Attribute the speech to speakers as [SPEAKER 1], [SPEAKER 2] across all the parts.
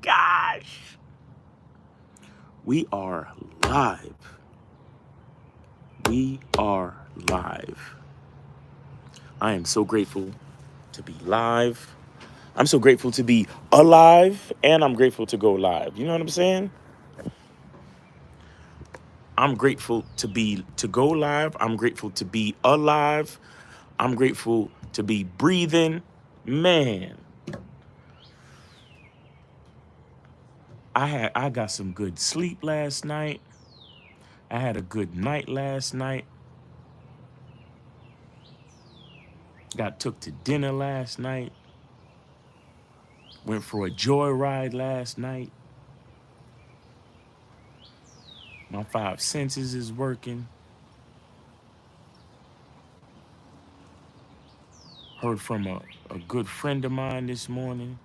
[SPEAKER 1] gosh. We are live. We are live. I am so grateful to be live. I'm so grateful to be alive, and I'm grateful to go live. You know what I'm saying? I'm grateful to go live. I'm grateful to be alive. I'm grateful to be breathing. Man, I got some good sleep last night. I had a good night last night. Got took to dinner last night. Went for a joyride last night. My five senses is working. Heard from a good friend of mine this morning.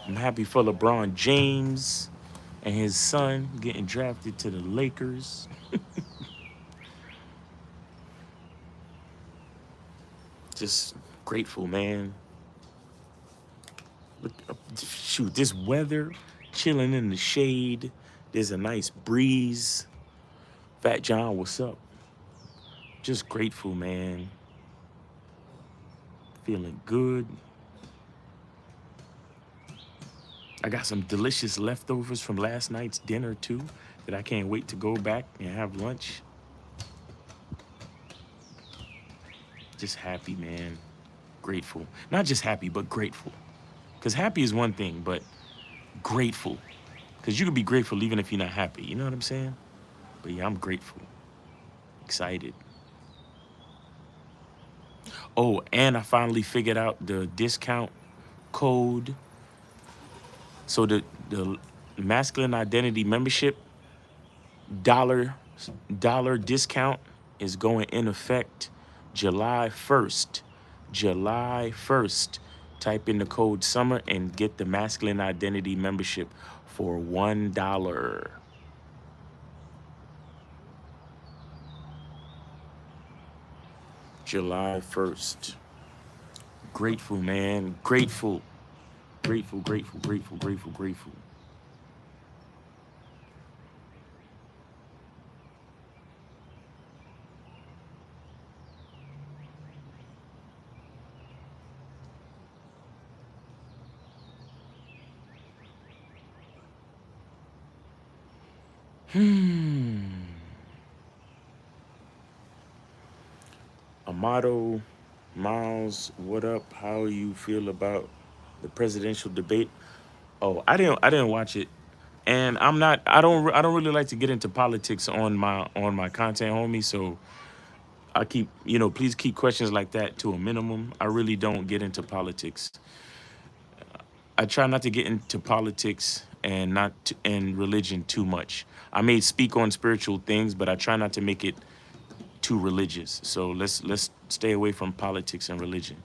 [SPEAKER 1] I'm happy for LeBron James and his son getting drafted to the Lakers. Just grateful, man. Look, shoot, this weather, chilling in the shade. There's a nice breeze. Fat John, what's up? Just grateful, man. Feeling good. I got some delicious leftovers from last night's dinner too that I can't wait to go back and have lunch. Just happy, man. Grateful. Not just happy, but grateful. Because happy is one thing, but grateful. Because you can be grateful even if you're not happy. You know what I'm saying? But yeah, I'm grateful. Excited. Oh, and I finally figured out the discount code. So the masculine identity membership dollar discount is going in effect July 1st. July 1st. Type in the code SUMMER and get the masculine identity membership for $1. July 1st. Grateful, man. Grateful. Grateful, grateful, grateful, grateful, grateful. Amato, Miles, what up? How you feel about the presidential debate? Oh, I didn't watch it. And I don't really like to get into politics on my content, homie. So I keep, please keep questions like that to a minimum. I really don't get into politics. I try not to get into politics and and religion too much. I may speak on spiritual things, but I try not to make it too religious. So let's stay away from politics and religion.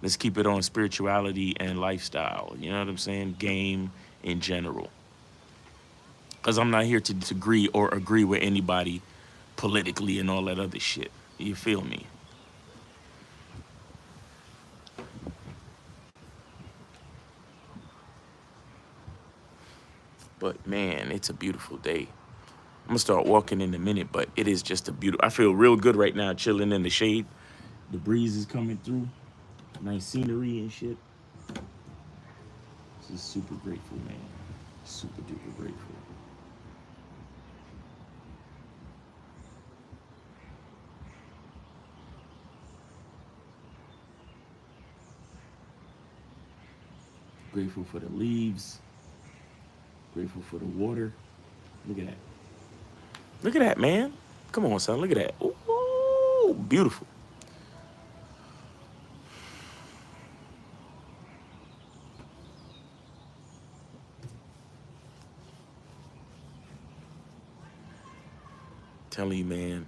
[SPEAKER 1] Let's keep it on spirituality and lifestyle. You know what I'm saying? Game in general. Because I'm not here to disagree or agree with anybody politically and all that other shit. You feel me? But man, it's a beautiful day. I'm gonna start walking in a minute, but it is just a beautiful. I feel real good right now, chilling in the shade. The breeze is coming through. Nice scenery and shit. Just super grateful, man. Super duper grateful. Grateful for the leaves. Grateful for the water. Look at that. Look at that, man. Come on, son. Look at that. Ooh, beautiful. Telling you, man.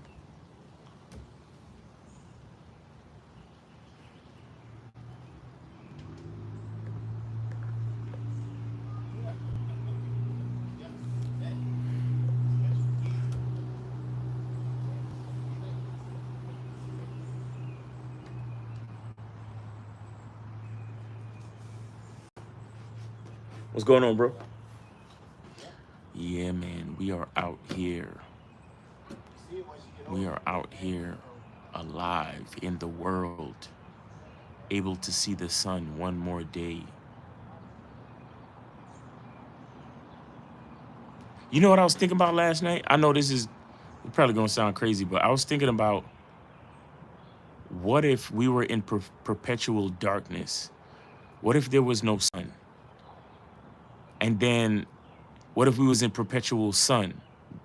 [SPEAKER 1] What's going on, bro? Yeah, man, we are out here. We are out here alive in the world, able to see the sun one more day. You know what I was thinking about last night? I know this is probably gonna sound crazy, but I was thinking about what if we were in perpetual darkness? What if there was no sun? And then what if we was in perpetual sun,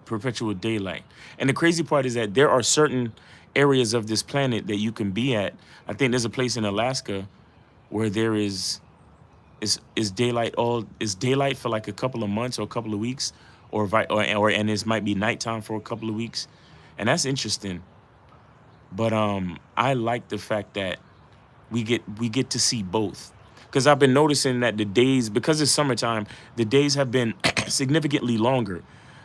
[SPEAKER 1] perpetual daylight? And the crazy part is that there are certain areas of this planet that you can be at. I think there's a place in Alaska where there is daylight all is daylight for like a couple of months or a couple of weeks, or and it might be nighttime for a couple of weeks, and that's interesting. But I like the fact that we get to see both, because I've been noticing that the days, because it's summertime, the days have been significantly longer.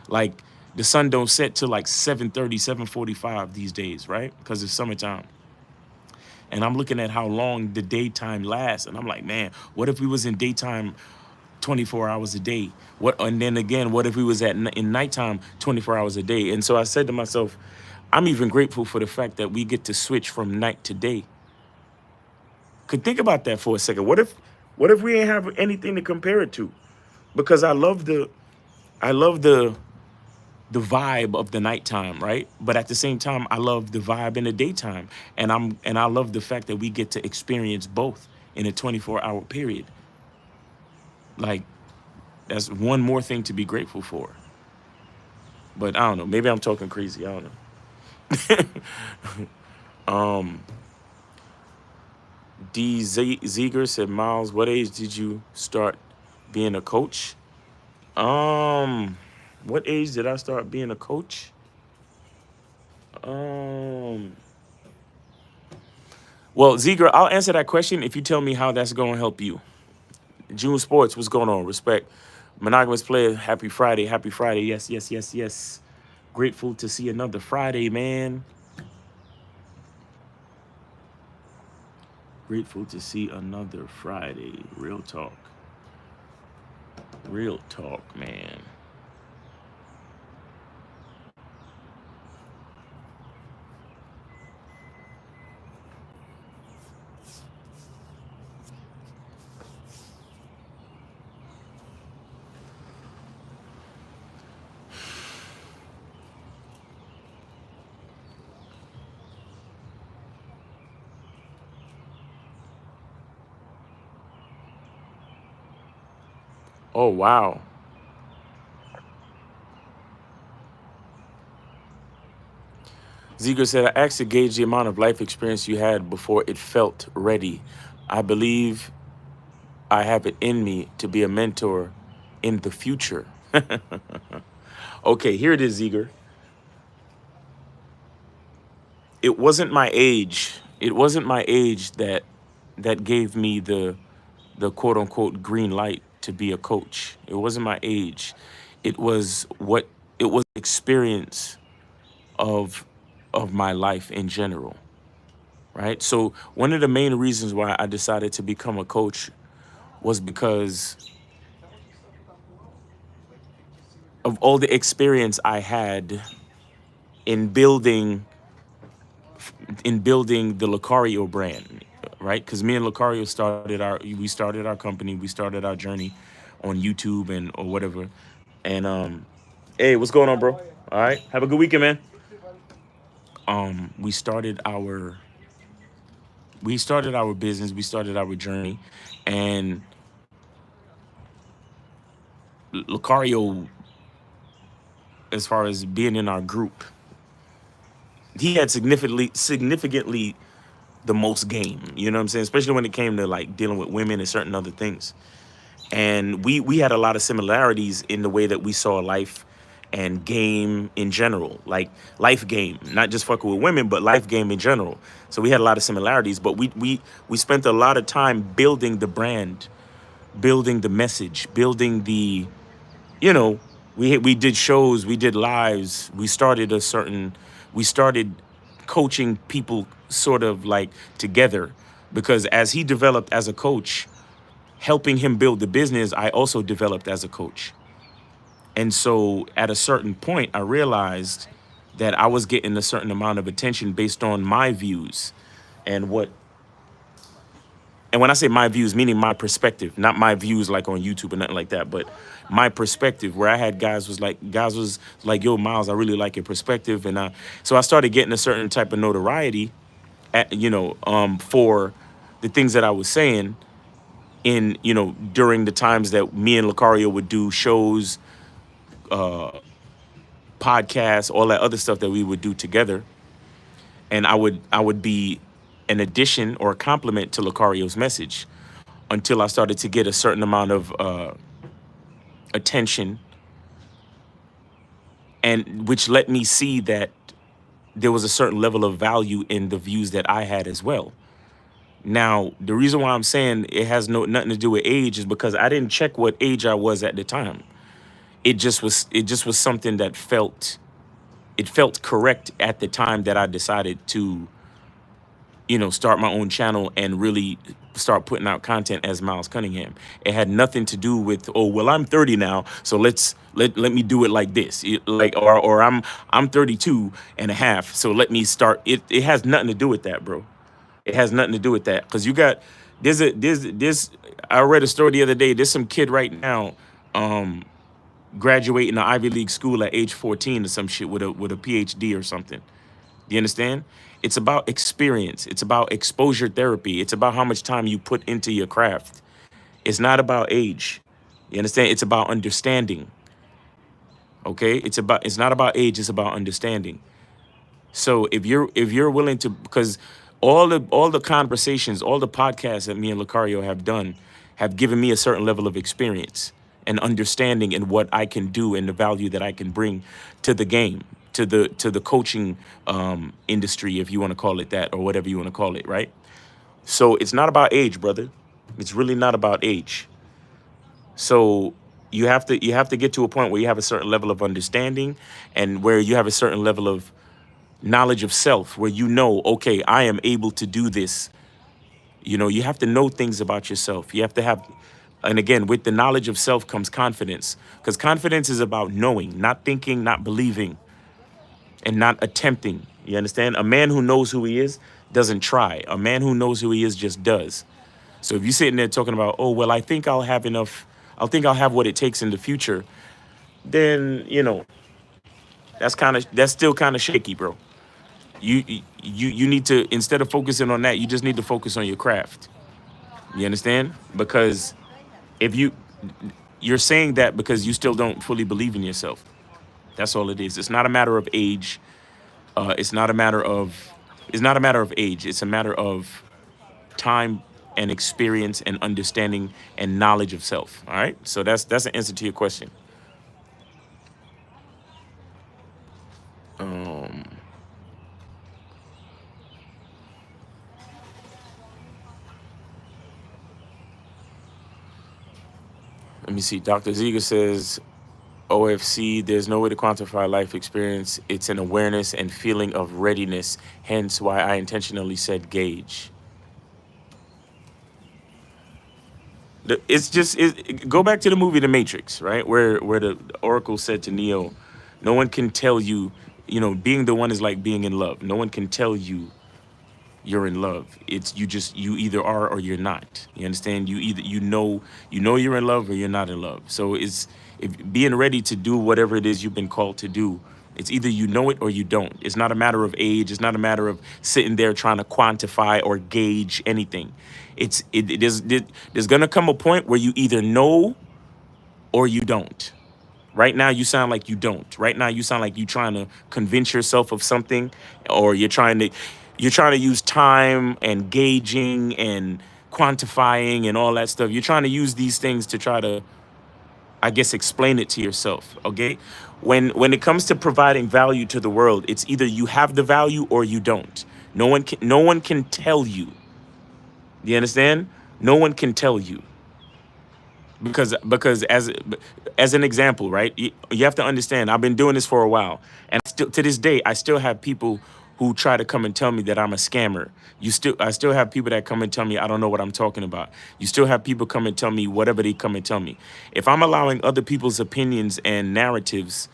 [SPEAKER 1] Like the sun don't set till like 7:30, 7:45 these days, right? Because it's summertime. And I'm looking at how long the daytime lasts, and I'm like, man, what if we was in daytime 24 hours a day? What, and then again, what if we was in nighttime 24 hours a day? And so I said to myself, I'm even grateful for the fact that we get to switch from night to day. Could think about that for a second. What if we ain't have anything to compare it to? Because I love the vibe of the nighttime, right? But at the same time, I love the vibe in the daytime. And I love the fact that we get to experience both in a 24-hour period. Like, that's one more thing to be grateful for. But I don't know. Maybe I'm talking crazy. I don't know. Ziegler said, Miles, what age did you start being a coach? Um, what age did I start being a coach? Um, well, Ziegler, I'll answer that question if you tell me how that's going to help you. June Sports, what's going on? Respect. Monogamous player, happy Friday. Happy Friday. Yes, yes, yes, yes. Grateful to see another Friday, man. Grateful to see another Friday. Real talk. Real talk, man. Oh, wow. Ziegler said, I asked to gauge the amount of life experience you had before it felt ready. I believe I have it in me to be a mentor in the future. Okay, here it is, Ziegler. It wasn't my age. It wasn't my age that gave me the quote unquote green light to be a coach. It wasn't my age. It was experience of my life in general, right? So one of the main reasons why I decided to become a coach was because of all the experience I had in building the Lucario brand, right? Because me and Lucario started our company, we started our journey on YouTube and or whatever. And hey, what's going on, bro? All right, have a good weekend, man. We started our business, we started our journey, and Lucario, as far as being in our group, he had significantly the most game. You know what I'm saying? Especially when it came to like dealing with women and certain other things. And we had a lot of similarities in the way that we saw life and game in general, like life game, not just fucking with women, but life game in general. So we had a lot of similarities, but we spent a lot of time building the brand, building the message, building the, you know, we did shows, we did lives, we started coaching people sort of like together, because as he developed as a coach, helping him build the business, I also developed as a coach. And so at a certain point, I realized that I was getting a certain amount of attention based on my views and what, and when I say my views, meaning my perspective, not my views like on YouTube or nothing like that, but my perspective, where I had guys was like, yo, Miles, I really like your perspective. And so I started getting a certain type of notoriety for the things that I was saying in, during the times that me and Lucario would do shows, podcasts, all that other stuff that we would do together. And I would be an addition or a complement to Lucario's message until I started to get a certain amount of attention, and which let me see that there was a certain level of value in the views that I had as well. Now, the reason why I'm saying it has nothing to do with age is because I didn't check what age I was at the time. It just was something that felt correct at the time that I decided to, start my own channel and really start putting out content as Miles Cunningham. It had nothing to do with, oh, well, I'm 30 now, so let me do it like this. Or I'm 32 and a half, so let me start it. It has nothing to do with that, bro. It has nothing to do with that. Because you got there's I read a story the other day. There's some kid right now graduating an Ivy League school at age 14 or some shit with a PhD or something. Do you understand? It's about experience. It's about exposure therapy. It's about how much time you put into your craft. It's not about age. You understand? It's about understanding. Okay? It's not about age, it's about understanding. So if you're willing to, because all the conversations, all the podcasts that me and Lucario have done have given me a certain level of experience and understanding in what I can do and the value that I can bring to the game, to the coaching industry, if you want to call it that, or whatever you want to call it, right? So it's not about age, brother. It's really not about age. So you have to get to a point where you have a certain level of understanding and where you have a certain level of knowledge of self, where okay, I am able to do this. You have to know things about yourself. You have to have, and again, with the knowledge of self comes confidence, because confidence is about knowing, not thinking, not believing, and not attempting. You understand? A man who knows who he is doesn't try. A man who knows who he is just does. So if you're sitting there talking about, oh, well, I think I'll have enough, I think I'll have what it takes in the future, then, that's still kind of shaky, bro. You need to, instead of focusing on that, you just need to focus on your craft. You understand? Because if you're saying that because you still don't fully believe in yourself. That's all it is. It's not a matter of age. It's not a matter of age. It's a matter of time and experience and understanding and knowledge of self. All right? So that's an answer to your question. Um Let me see. Dr. Ziga says, OFC, there's no way to quantify life experience. It's an awareness and feeling of readiness, hence why I intentionally said gauge. It's just go back to the movie The Matrix, right? Where the Oracle said to Neo, no one can tell you, being the one is like being in love. No one can tell you you're in love. It's you either are or you're not. You understand? You know you're in love or you're not in love. So it's if being ready to do whatever it is you've been called to do. It's either you know it or you don't. It's not a matter of age. It's not a matter of sitting there trying to quantify or gauge anything. There's gonna come a point where you either know or you don't. Right now, you sound like you don't. Right now, you sound like you're trying to convince yourself of something, or you're trying to use time and gauging and quantifying and all that stuff. You're trying to use these things to try to, I guess, explain it to yourself. Okay, when it comes to providing value to the world, it's either you have the value or you don't. No one can tell you. You understand? No one can tell you. Because as an example, right? You have to understand. I've been doing this for a while, and still to this day, I still have people who try to come and tell me that I'm a scammer. I still have people that come and tell me I don't know what I'm talking about. You still have people come and tell me whatever they come and tell me. If I'm allowing other people's opinions and narratives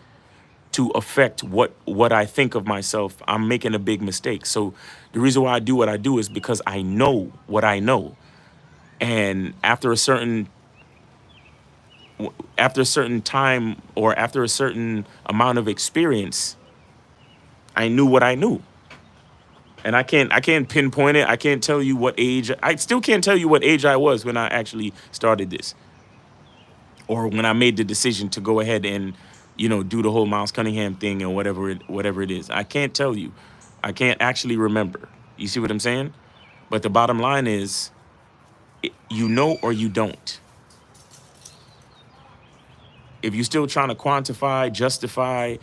[SPEAKER 1] to affect what I think of myself, I'm making a big mistake. So the reason why I do what I do is because I know what I know. And after a certain time or after a certain amount of experience, I knew what I knew. And I can't pinpoint it. I can't tell you what age. I still can't tell you what age I was when I actually started this, or when I made the decision to go ahead and, do the whole Miles Cunningham thing and whatever it is. I can't tell you. I can't actually remember. You see what I'm saying? But the bottom line is, you know or you don't. If you're still trying to quantify, justify,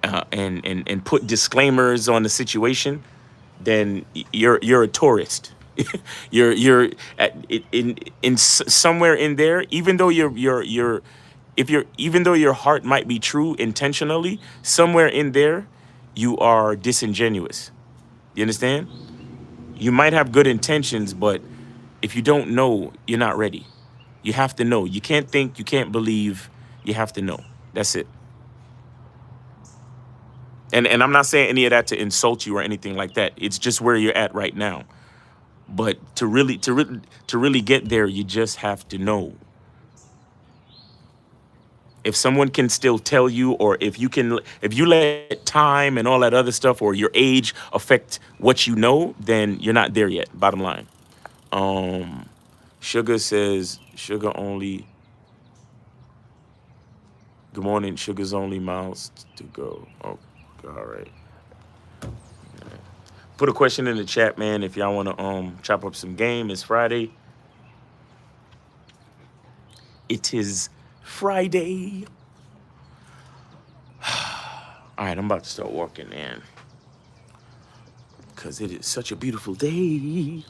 [SPEAKER 1] and put disclaimers on the situation, then you're a tourist. you're somewhere in there. Even though even though your heart might be true intentionally, somewhere in there, you are disingenuous. You understand? You might have good intentions, but if you don't know, you're not ready. You have to know. You can't think. You can't believe. You have to know. That's it. And I'm not saying any of that to insult you or anything like that. It's just where you're at right now. But to really get there, you just have to know. If someone can still tell you, or if you let time and all that other stuff or your age affect what you know, then you're not there yet. Bottom line. Sugar says sugar only. Good morning. Sugar's only miles to go. Oh, all right. Put a question in the chat, man. If y'all want to chop up some game, it's Friday. It is Friday. All right, I'm about to start walking, man, because it is such a beautiful day.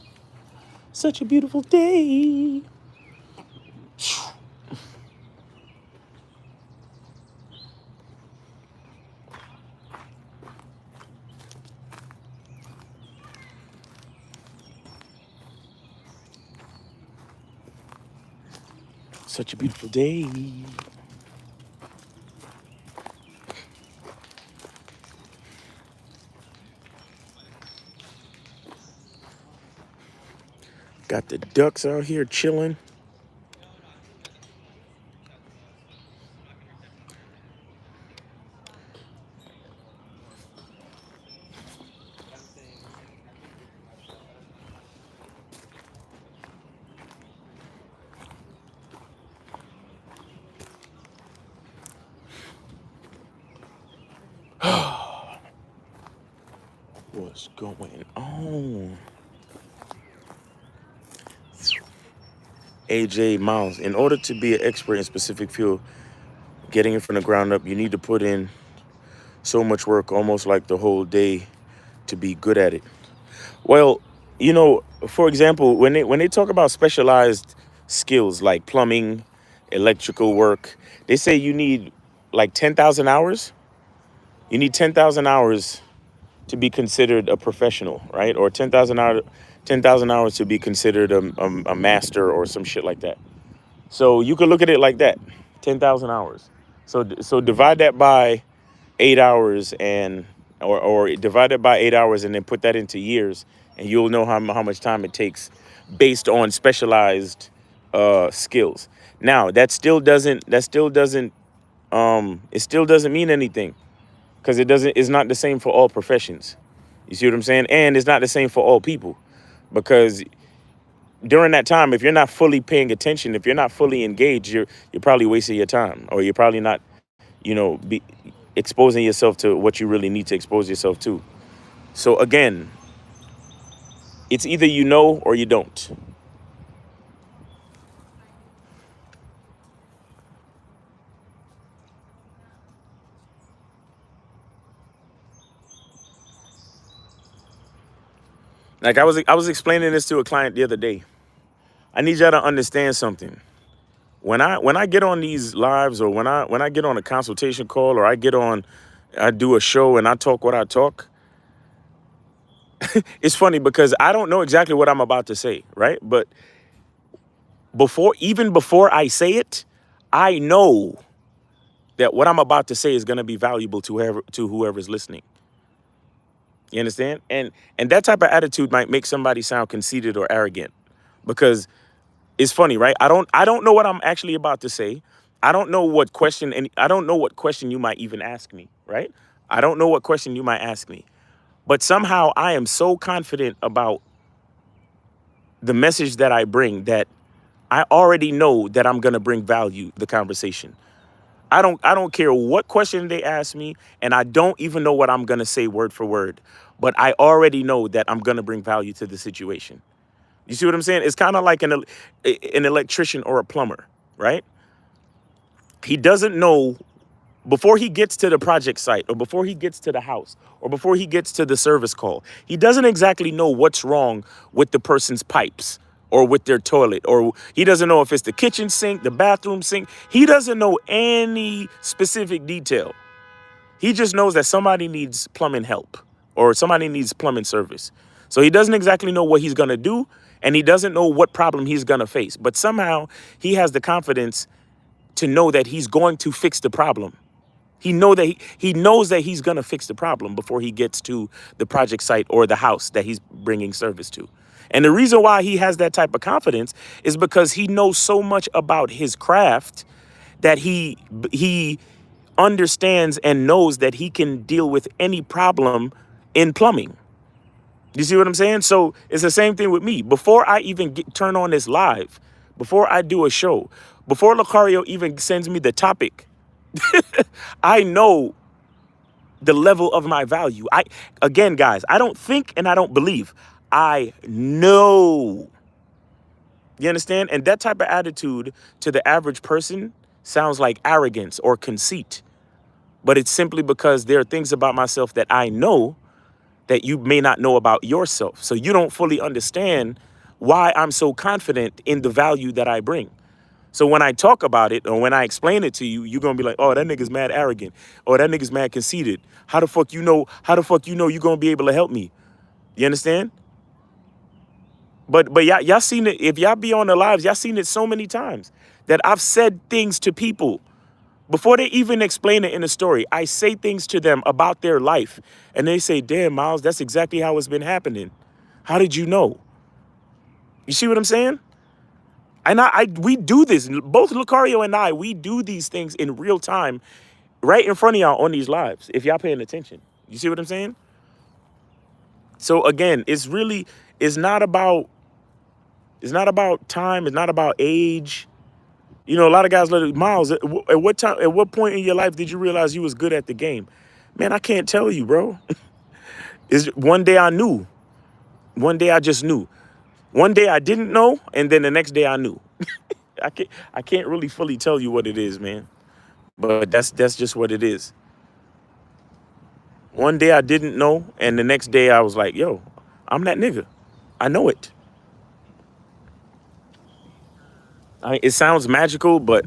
[SPEAKER 1] Such a beautiful day. Such a beautiful day. Got the ducks out here chilling. What's going on? AJ Miles, in order to be an expert in specific field, getting it from the ground up, you need to put in so much work, almost like the whole day, to be good at it. Well, for example, when they talk about specialized skills like plumbing, electrical work, they say you need like 10,000 hours. You need 10,000 hours to be considered a professional, right? Or 10,000 hours to be considered a master or some shit like that. So you could look at it like that, 10,000 hours. So divide that by 8 hours, or divide it by 8 hours and then put that into years, and you'll know how much time it takes based on specialized skills. Now it still doesn't mean anything, because it's not the same for all professions. You see what I'm saying? And it's not the same for all people, because during that time, if you're not fully paying attention, if you're not fully engaged, you're probably wasting your time, or you're probably not, be exposing yourself to what you really need to expose yourself to. So again, it's either you know or you don't. Like I was explaining this to a client the other day. I need y'all to understand something. When I get on these lives, or when I get on a consultation call, or I do a show and I talk what I talk, It's funny because I don't know exactly what I'm about to say, right? But even before I say it, I know that what I'm about to say is going to be valuable to whoever's listening. You understand? And that type of attitude might make somebody sound conceited or arrogant because it's funny, right? I don't know what I'm actually about to say. I don't know what question you might even ask me, right? I don't know what question you might ask me. But somehow I am so confident about the message that I bring that I already know that I'm going to bring value to the conversation. I don't care what question they ask me, and I don't even know what I'm going to say word for word, but I already know that I'm going to bring value to the situation. You see what I'm saying? It's kind of like an electrician or a plumber, right? He doesn't know before he gets to the project site or before he gets to the house or before he gets to the service call. He doesn't exactly know what's wrong with the person's pipes or with their toilet, or he doesn't know if it's the kitchen sink, the bathroom sink. He doesn't know any specific detail. He just knows that somebody needs plumbing help or somebody needs plumbing service. So he doesn't exactly know what he's going to do, and he doesn't know what problem he's going to face. But somehow he has the confidence to know that he's going to fix the problem. He knows that he's going to fix the problem before he gets to the project site or the house that he's bringing service to. And the reason why he has that type of confidence is because he knows so much about his craft that he understands and knows that he can deal with any problem in plumbing. You see what I'm saying? So it's the same thing with me. Before I even turn on this live, before I do a show, before Lucario even sends me the topic, I know the level of my value. Again, guys, I don't think and I don't believe. I know. You understand? And that type of attitude to the average person sounds like arrogance or conceit. But it's simply because there are things about myself that I know that you may not know about yourself. So you don't fully understand why I'm so confident in the value that I bring. So when I talk about it or when I explain it to you, you're gonna be like, oh, that nigga's mad arrogant. Or that nigga's mad conceited. How the fuck you know? How the fuck you know you're gonna be able to help me? You understand? But y'all seen it. If y'all be on the lives, y'all seen it so many times that I've said things to people before they even explain it in a story. I say things to them about their life, and they say, "Damn, Miles, that's exactly how it's been happening. How did you know?" You see what I'm saying? And we do this. Both Lucario and I, we do these things in real time, right in front of y'all on these lives. If y'all paying attention, you see what I'm saying? So again, it's not about it's not about time. It's not about age. You know, a lot of guys let it, Miles, at what time, at what point in your life did you realize you was good at the game? Man, I can't tell you, bro. Is one day I knew. One day I just knew. One day I didn't know, and then the next day I knew. I can't really fully tell you what it is, man. But that's just what it is. One day I didn't know, and the next day I was like, yo, I'm that nigga. I know it. It sounds magical, but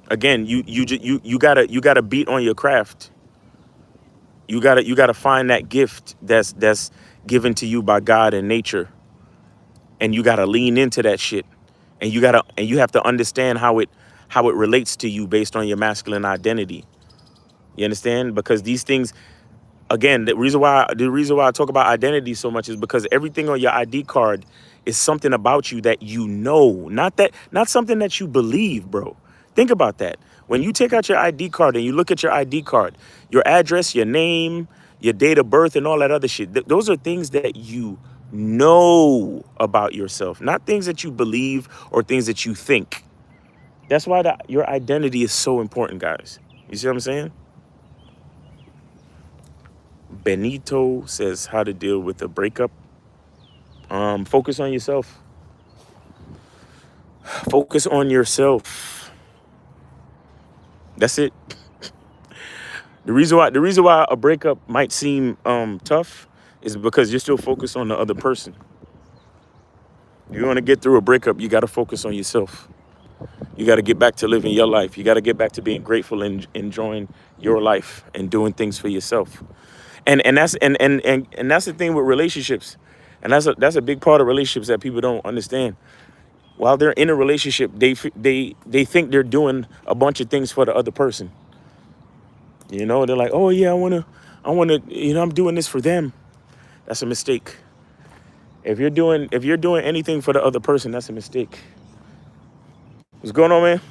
[SPEAKER 1] again, you gotta beat on your craft. You gotta find that gift that's given to you by God and nature, and you gotta lean into that shit, and you have to understand how it relates to you based on your masculine identity. You understand? Because these things, again, the reason why I talk about identity so much is because everything on your ID card is something about you that you know, not something that you believe, bro. Think about that. When you take out your ID card and you look at your ID card, your address, your name, your date of birth, and all that other shit, those are things that you know about yourself, not things that you believe or things that you think. That's why your identity is so important, guys. You see what I'm saying? Benito says how to deal with a breakup. Focus on yourself. Focus on yourself. That's it. The reason why a breakup might seem tough is because you're still focused on the other person. If you want to get through a breakup, you got to focus on yourself. You got to get back to living your life. You got to get back to being grateful and enjoying your life and doing things for yourself. And that's the thing with relationships, and that's a big part of relationships that people don't understand. While they're in a relationship, they think they're doing a bunch of things for the other person. They're like, oh yeah, I wanna, I'm doing this for them. That's a mistake. If you're doing anything for the other person, that's a mistake. What's going on, man?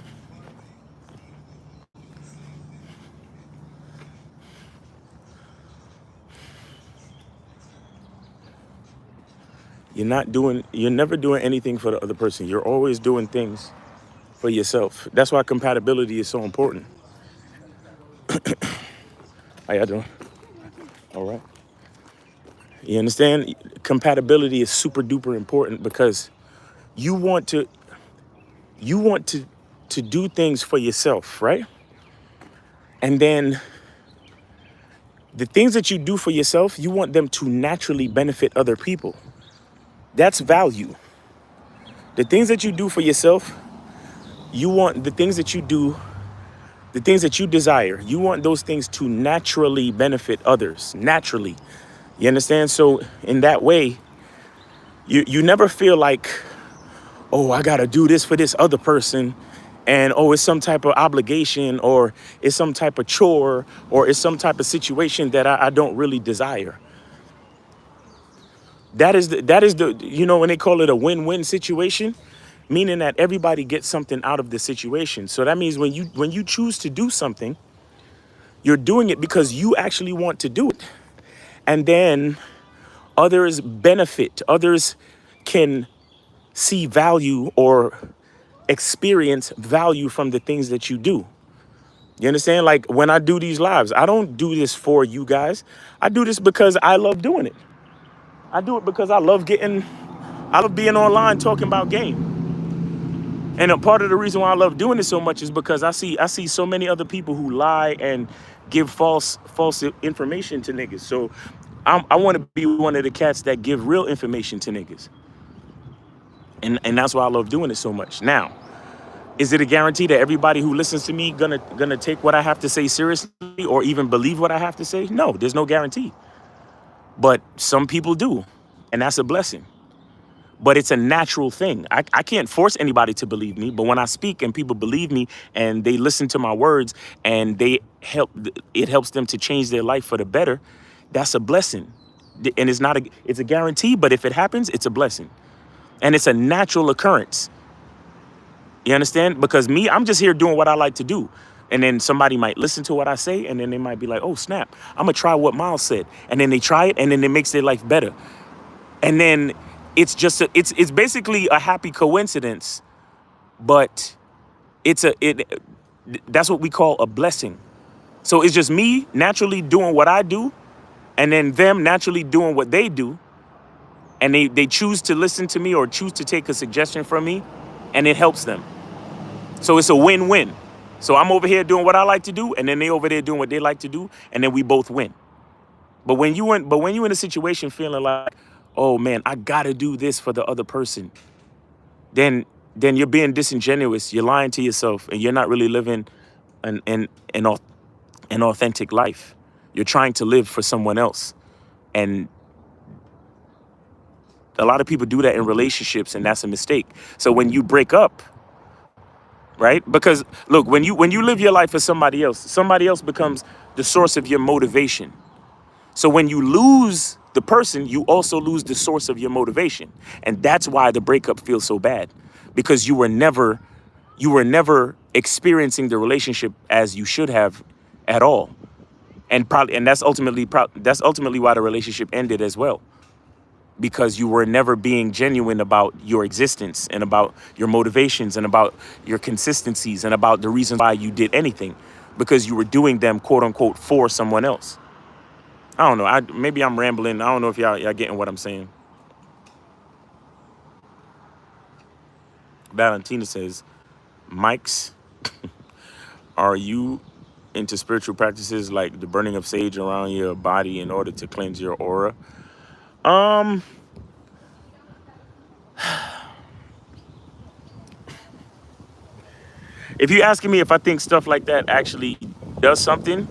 [SPEAKER 1] You're never doing anything for the other person. You're always doing things for yourself. That's why compatibility is so important. How y'all doing? All right. You understand? Compatibility is super duper important because you want to you want to do things for yourself, right? And then the things that you do for yourself, you want them to naturally benefit other people. That's value. The things that you do for yourself, you want the things that you do, the things that you desire, you want those things to naturally benefit others, naturally. You understand? So in that way, you never feel like, oh, I gotta do this for this other person. And oh, it's some type of obligation, or it's some type of chore, or it's some type of situation that I don't really desire. That is the when they call it a win-win situation, meaning that everybody gets something out of the situation. So that means when you choose to do something, you're doing it because you actually want to do it. And then others benefit, others can see value or experience value from the things that you do. You understand? Like when I do these lives, I don't do this for you guys. I do this because I love doing it. I do it because I love being online talking about game. And a part of the reason why I love doing it so much is because I see so many other people who lie and give false information to niggas. So I want to be one of the cats that give real information to niggas. And that's why I love doing it so much. Now, is it a guarantee that everybody who listens to me gonna take what I have to say seriously or even believe what I have to say? No, there's no guarantee. But some people do, and that's a blessing. But it's a natural thing. I can't force anybody to believe me, but when I speak and people believe me and they listen to my words and it helps them to change their life for the better, that's a blessing. And it's a guarantee, but if it happens, it's a blessing. And it's a natural occurrence. You understand? Because me, I'm just here doing what I like to do. And then somebody might listen to what I say, and then they might be like, oh, snap, I'm going to try what Miles said. And then they try it, and then it makes their life better. And then it's basically a happy coincidence, but that's what we call a blessing. So it's just me naturally doing what I do, and then them naturally doing what they do, and they choose to listen to me or choose to take a suggestion from me, and it helps them. So it's a win-win. So I'm over here doing what I like to do, and then they over there doing what they like to do, and then we both win. But when you in a situation feeling like, oh man, I gotta do this for the other person, then then you're being disingenuous. You're lying to yourself, and you're not really living an an authentic life. You're trying to live for someone else, and a lot of people do that in relationships, and that's a mistake. So when you break up, right? Because look, when you live your life for somebody else becomes the source of your motivation. So when you lose the person, you also lose the source of your motivation. And that's why the breakup feels so bad. Because you were never experiencing the relationship as you should have at all. And that's ultimately why the relationship ended as well. Because you were never being genuine about your existence and about your motivations and about your consistencies and about the reasons why you did anything. Because you were doing them quote unquote for someone else. I don't know. Maybe I'm rambling. I don't know if y'all getting what I'm saying. Valentina says, Mike's, are you into spiritual practices like the burning of sage around your body in order to cleanse your aura? Um, if you're asking me if I think stuff like that actually does something,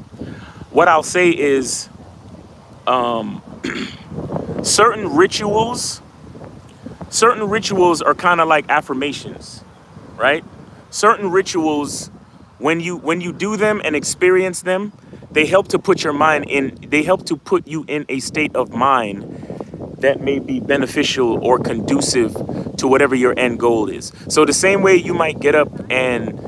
[SPEAKER 1] what I'll say is certain rituals, certain rituals are kind of like affirmations, right? Certain rituals, when you do them and experience them, they help to put you in a state of mind that may be beneficial or conducive to whatever your end goal is. So the same way you might get up and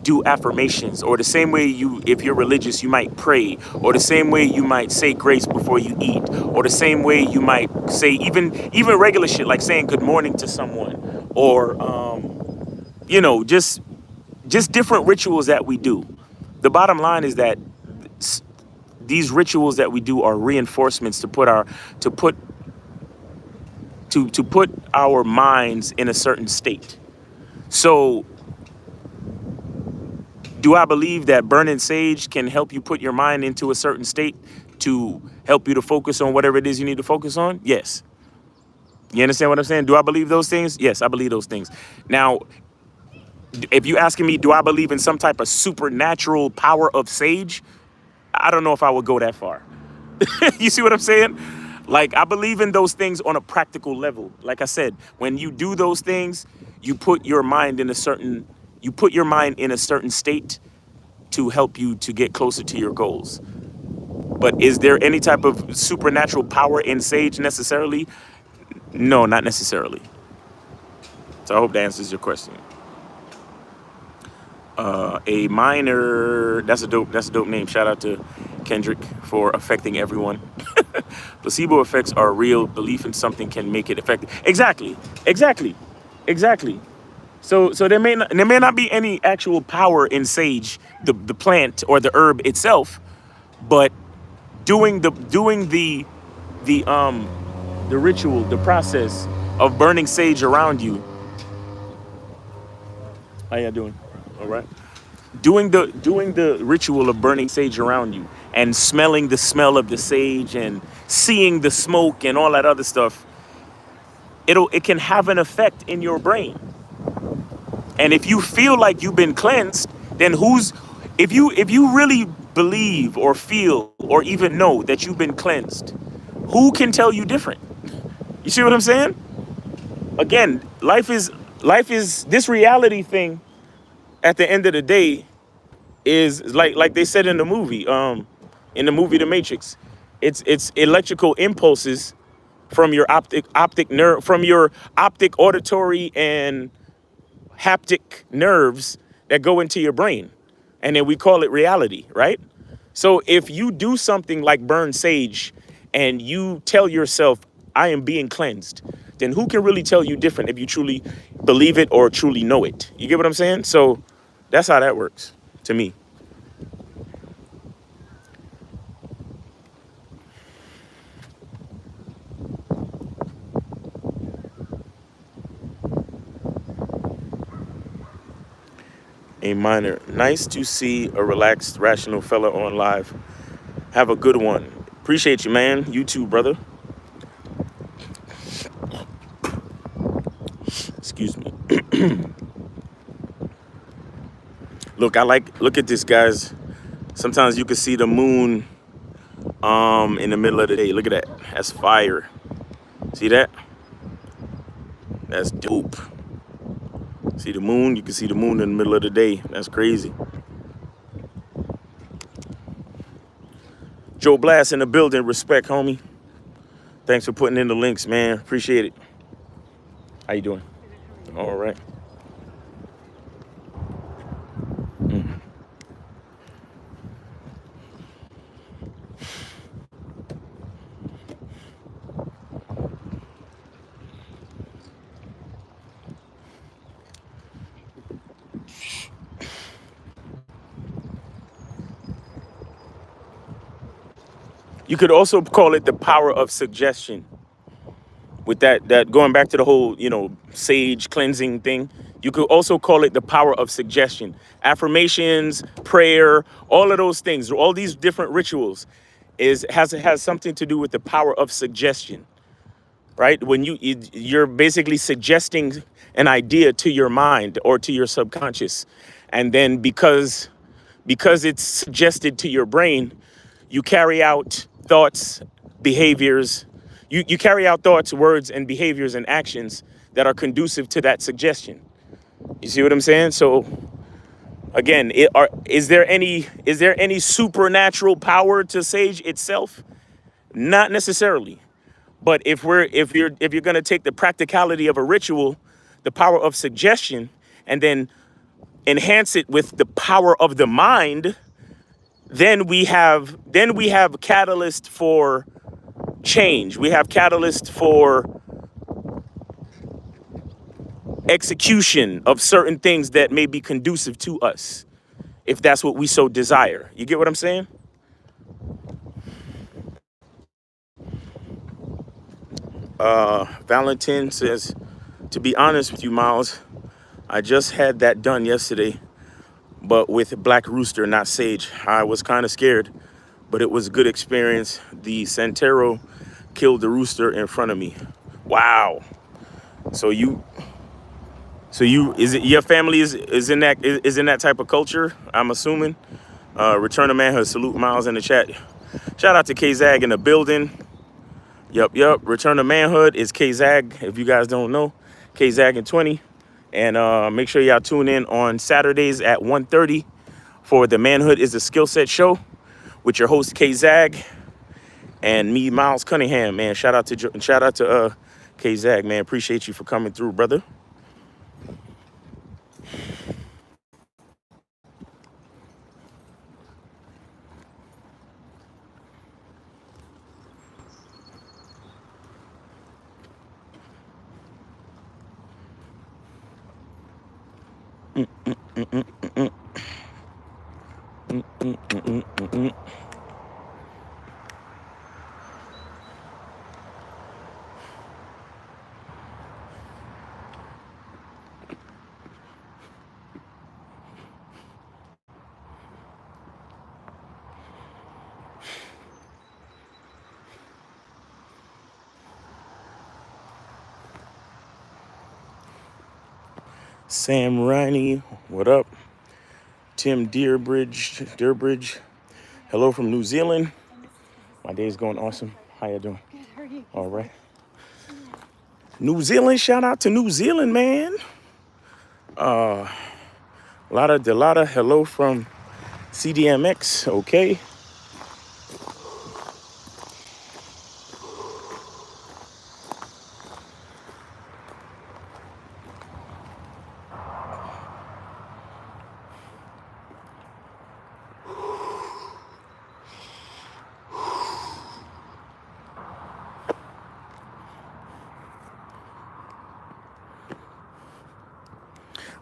[SPEAKER 1] do affirmations, or the same way you, if you're religious, you might pray, or the same way you might say grace before you eat, or the same way you might say even regular shit like saying good morning to someone, or just different rituals that we do. The bottom line is that these rituals that we do are reinforcements to put to put our minds in a certain state. So, do I believe that burning sage can help you put your mind into a certain state to help you to focus on whatever it is you need to focus on? Yes. You understand what I'm saying? Do I believe those things? Yes, I believe those things. Now, if you asking me, do I believe in some type of supernatural power of sage? I don't know if I would go that far. You see what I'm saying? Like, I believe in those things on a practical level. Like I said, when you do those things, you put your mind in a certain you put your mind in a certain state to help you to get closer to your goals. But is there any type of supernatural power in sage necessarily? No, not necessarily. So I hope that answers your question. A minor, that's a dope name. Shout out to Kendrick for affecting everyone. Placebo effects are real. Belief in something can make it effective. Exactly, exactly, exactly. So there may not be any actual power in sage, the plant or the herb itself, but doing the ritual, the process of burning sage around you. How you doing? All right. Doing the ritual of burning sage around you and smelling the smell of the sage and seeing the smoke and all that other stuff, it can have an effect in your brain. And if you feel like you've been cleansed, then if you really believe or feel or even know that you've been cleansed, who can tell you different? You see what I'm saying? Again, life is this reality thing at the end of the day is like they said in the movie The Matrix. It's electrical impulses from your optic nerve, from your optic, auditory, and haptic nerves that go into your brain. And then we call it reality, right? So if you do something like burn sage and you tell yourself, I am being cleansed, then who can really tell you different if you truly believe it or truly know it? You get what I'm saying? So that's how that works to me. A minor. Nice to see a relaxed, rational fella on live. Have a good one. Appreciate you, man. You too, brother. Excuse me. Look at this, guys. Sometimes you can see the moon in the middle of the day. Look at that. That's fire. See that? That's dope. See the moon? You can see the moon in the middle of the day. That's crazy. Joe Blast in the building. Respect, homie. Thanks for putting in the links, man. Appreciate it. How you doing? All right. You could also call it the power of suggestion. With that going back to the whole, sage cleansing thing, you could also call it the power of suggestion. Affirmations, prayer, all of those things, all these different rituals has something to do with the power of suggestion, right? When you're basically suggesting an idea to your mind or to your subconscious, and then because it's suggested to your brain, you carry out thoughts behaviors. You carry out thoughts, words, and behaviors and actions that are conducive to that suggestion. You see what I'm saying? So again, is there any supernatural power to sage itself? Not necessarily. But if you're gonna take the practicality of a ritual, the power of suggestion, and then enhance it with the power of the mind, then we have catalyst for change. We have catalyst for execution of certain things that may be conducive to us, if that's what we so desire. You get what I'm saying? Valentin says, to be honest with you, Miles, I just had that done yesterday, but with Black Rooster, not Sage. I was kind of scared, but it was a good experience. The Santero killed the rooster in front of me. Wow. So you, is it your family is in that type of culture? I'm assuming. Return to manhood. Salute Miles in the chat. Shout out to K-Zag in the building. Yup. Return to manhood is K-Zag. If you guys don't know, K-Zag in 20. And make sure y'all tune in on Saturdays at 1:30 for the Manhood is a Skill Set show with your host K-Zag and me, Miles Cunningham. Man, shout out to K-Zag, man. Appreciate you for coming through, brother. Sam Riney, what up? Tim Dearbridge, hello from New Zealand. My day's going awesome. How you doing? Good, how are you? All right. New Zealand, shout out to New Zealand, man. Delata, hello from CDMX, okay.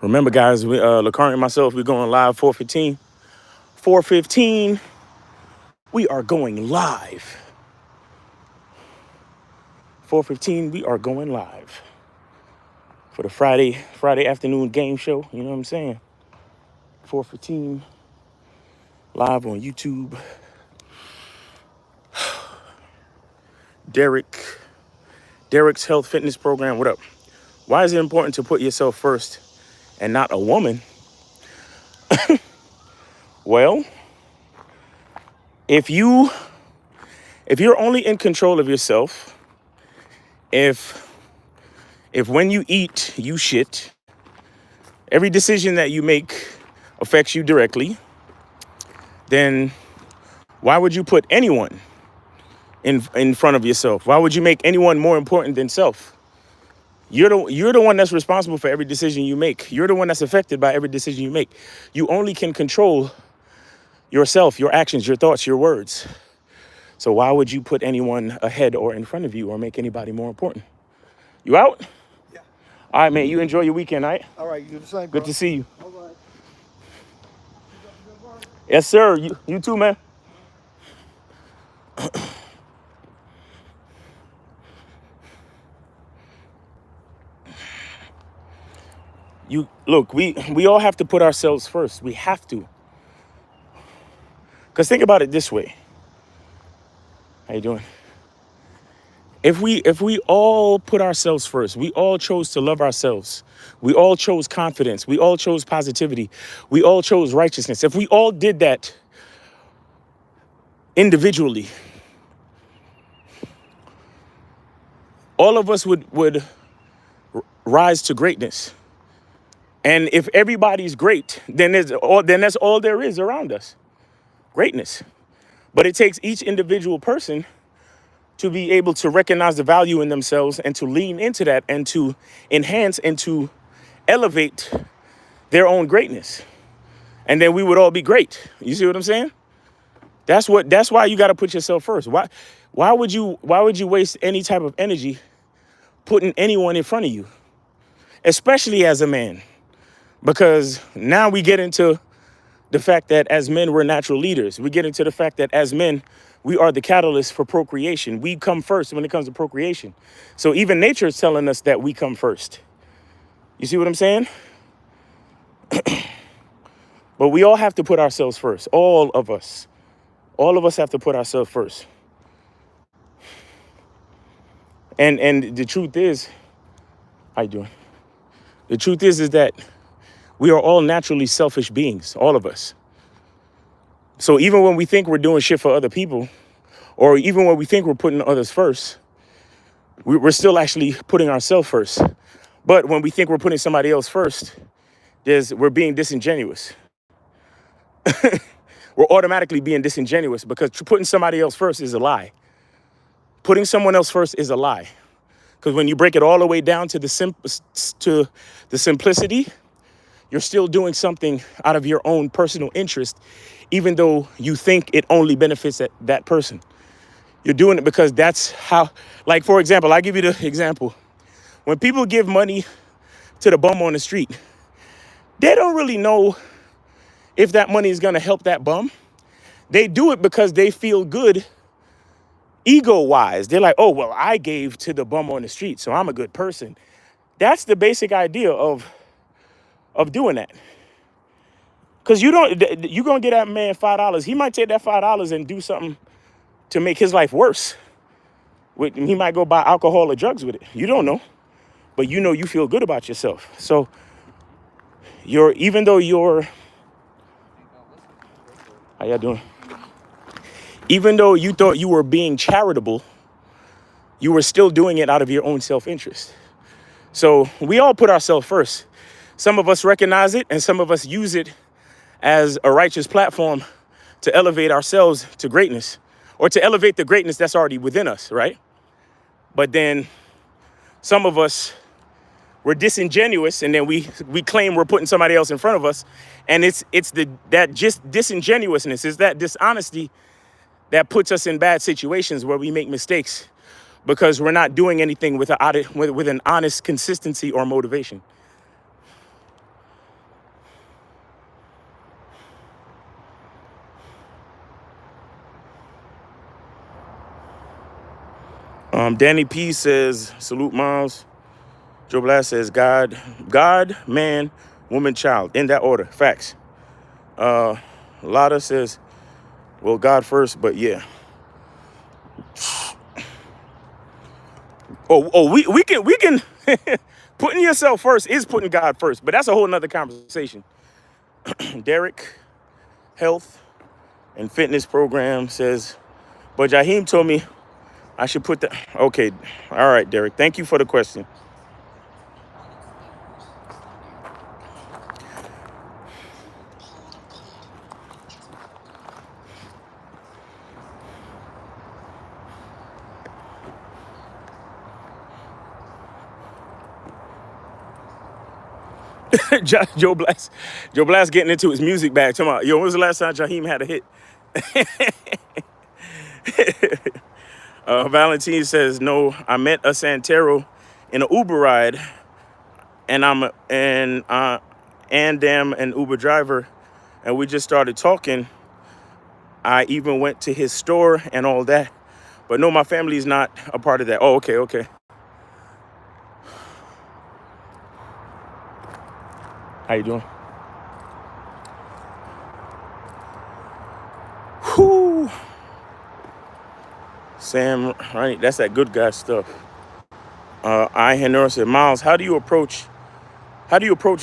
[SPEAKER 1] Remember, guys, Lacari and myself, we're going live 4:15. 4:15, we are going live. 4:15, we are going live for the Friday afternoon game show. You know what I'm saying? 4:15, live on YouTube. Derek's health fitness program. What up? Why is it important to put yourself first and not a woman? Well, if you're only in control of yourself, if when you eat you shit, every decision that you make affects you directly, then why would you put anyone in front of yourself? Why would you make anyone more important than self? You're the one that's responsible for every decision you make. You're the one that's affected by every decision you make. You only can control yourself, your actions, your thoughts, your words. So why would you put anyone ahead or in front of you or make anybody more important? You out?
[SPEAKER 2] Yeah.
[SPEAKER 1] All right, man. You enjoy your weekend, all right?
[SPEAKER 2] All right, you do the same, bro.
[SPEAKER 1] Good to see you.
[SPEAKER 2] All right.
[SPEAKER 1] Yes, sir. You too, man. You look, we all have to put ourselves first. We have to. Because think about it this way. How you doing? If we all put ourselves first, we all chose to love ourselves. We all chose confidence. We all chose positivity. We all chose righteousness. If we all did that individually, all of us would rise to greatness. And if everybody's great, then that's all there is around us. Greatness. But it takes each individual person to be able to recognize the value in themselves and to lean into that and to enhance and to elevate their own greatness. And then we would all be great. You see what I'm saying? That's why you got to put yourself first. Why would you waste any type of energy putting anyone in front of you, especially as a man? Because now we get into the fact that as men, we're natural leaders. We get into the fact that as men, we are the catalyst for procreation. We come first when it comes to procreation. So even nature is telling us that we come first. You see what I'm saying? But we all have to put ourselves first. All of us. All of us have to put ourselves first. And the truth is, how you doing? The truth is that we are all naturally selfish beings, all of us. So even when we think we're doing shit for other people, or even when we think we're putting others first, we're still actually putting ourselves first. But when we think we're putting somebody else first, we're being disingenuous. We're automatically being disingenuous because putting somebody else first is a lie. Putting someone else first is a lie. Because when you break it all the way down to the simplicity, you're still doing something out of your own personal interest, even though you think it only benefits that person. You're doing it because that's how, like, for example, I'll give you the example. When people give money to the bum on the street, they don't really know if that money is going to help that bum. They do it because they feel good ego-wise. They're like, oh, well, I gave to the bum on the street, so I'm a good person. That's the basic idea of doing that. Because you're going to get that man $5. He might take that $5 and do something to make his life worse. He might go buy alcohol or drugs with it. You don't know. But you know you feel good about yourself. So even though how y'all doing? Even though you thought you were being charitable, you were still doing it out of your own self-interest. So we all put ourselves first. Some of us recognize it and some of us use it as a righteous platform to elevate ourselves to greatness or to elevate the greatness that's already within us, right? But then some of us, we're disingenuous and then we claim we're putting somebody else in front of us. And it's that just disingenuousness, is that dishonesty that puts us in bad situations where we make mistakes because we're not doing anything with an honest consistency or motivation. Danny P says, salute Miles. Joe Blast says, God, man, woman, child, in that order. Facts. Lotta says, well, God first, but yeah. We can putting yourself first is putting God first, but that's a whole nother conversation. Derek, health and fitness program says, but Jaheim told me I should put the, okay. All right, Derek, thank you for the question. Joe Blast getting into his music bag. Talking about, yo, when was the last time Jaheim had a hit? Valentine says, no, I met a Santero in an Uber ride, and I'm an Uber driver, and we just started talking. I even went to his store and all that, but no, my family's not a part of that. Oh, okay. How you doing? Whoo. Sam, right? That's that good guy stuff. I Henry said, Miles, how do you approach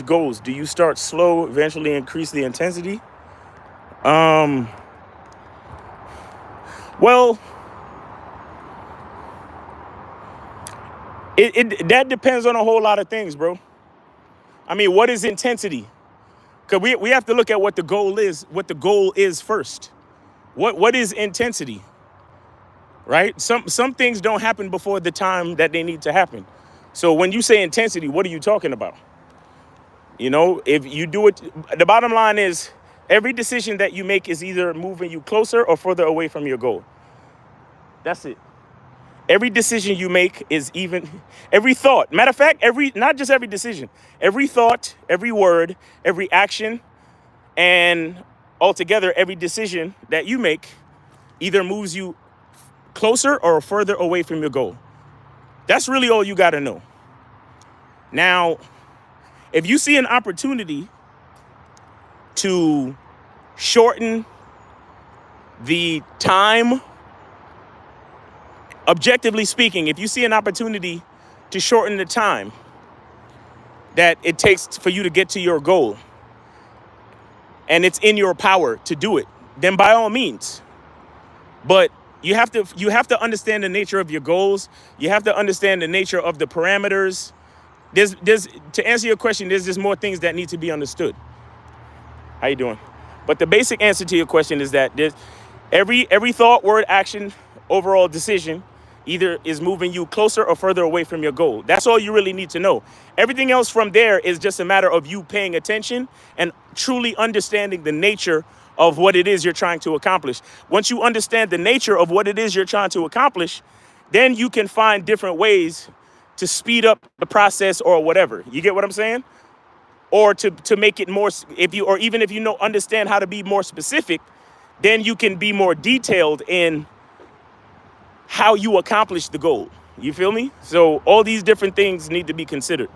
[SPEAKER 1] goals? Do you start slow, eventually increase the intensity? Well, That depends on a whole lot of things, bro. I mean, what is intensity? Because we have to look at what the goal is first. What is intensity, right? Some things don't happen before the time that they need to happen. So when you say intensity, what are you talking about? You know, if you do it, the bottom line is every decision that you make is either moving you closer or further away from your goal. That's it. Every decision you make is every thought. Matter of fact, not just every decision, every thought, every word, every action, and altogether every decision that you make either moves you closer or further away from your goal. That's really all you got to know. Now, if you see an opportunity to shorten the time, objectively speaking, if you see an opportunity to shorten the time that it takes for you to get to your goal, and it's in your power to do it, then by all means. But you have to understand the nature of your goals. You have to understand the nature of the parameters. There's to answer your question, there's just more things that need to be understood. How you doing? But the basic answer to your question is that there's every thought, word, action, overall decision either is moving you closer or further away from your goal. That's all you really need to know. Everything else from there is just a matter of you paying attention and truly understanding the nature of what it is you're trying to accomplish. Once you understand the nature of what it is you're trying to accomplish, then you can find different ways to speed up the process or whatever. You get what I'm saying? Or to make it more, even if you know understand how to be more specific, then you can be more detailed in how you accomplish the goal. You feel me? So all these different things need to be considered.